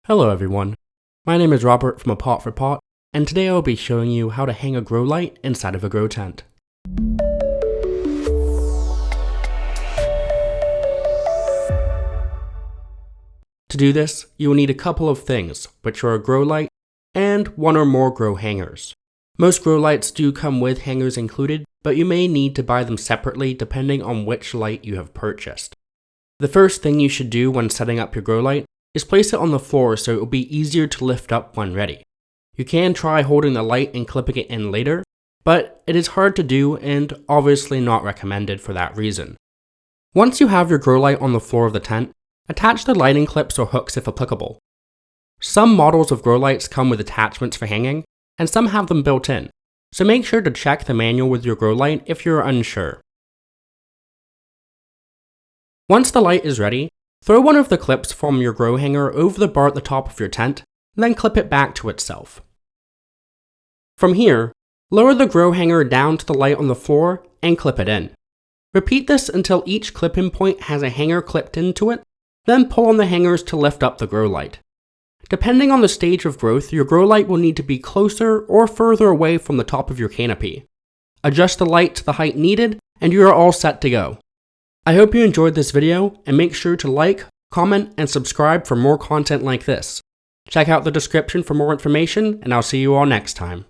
Hello everyone, my name is Robert from APotforPot, and today I will be showing you how to hang a grow light inside of a grow tent. To do this, you will need a couple of things, which are a grow light and one or more grow hangers. Most grow lights do come with hangers included, but you may need to buy them separately depending on which light you have purchased. The first thing you should do when setting up your grow light is place it on the floor so it will be easier to lift up when ready. You can try holding the light and clipping it in later, but it is hard to do and obviously not recommended for that reason. Once you have your grow light on the floor of the tent, attach the lighting clips or hooks if applicable. Some models of grow lights come with attachments for hanging, and some have them built in, so make sure to check the manual with your grow light if you're unsure. Once the light is ready, throw one of the clips from your grow hanger over the bar at the top of your tent, then clip it back to itself. From here, lower the grow hanger down to the light on the floor and clip it in. Repeat this until each clip-in point has a hanger clipped into it, then pull on the hangers to lift up the grow light. Depending on the stage of growth, your grow light will need to be closer or further away from the top of your canopy. Adjust the light to the height needed, and you are all set to go. I hope you enjoyed this video, and make sure to like, comment, and subscribe for more content like this. Check out the description for more information, and I'll see you all next time.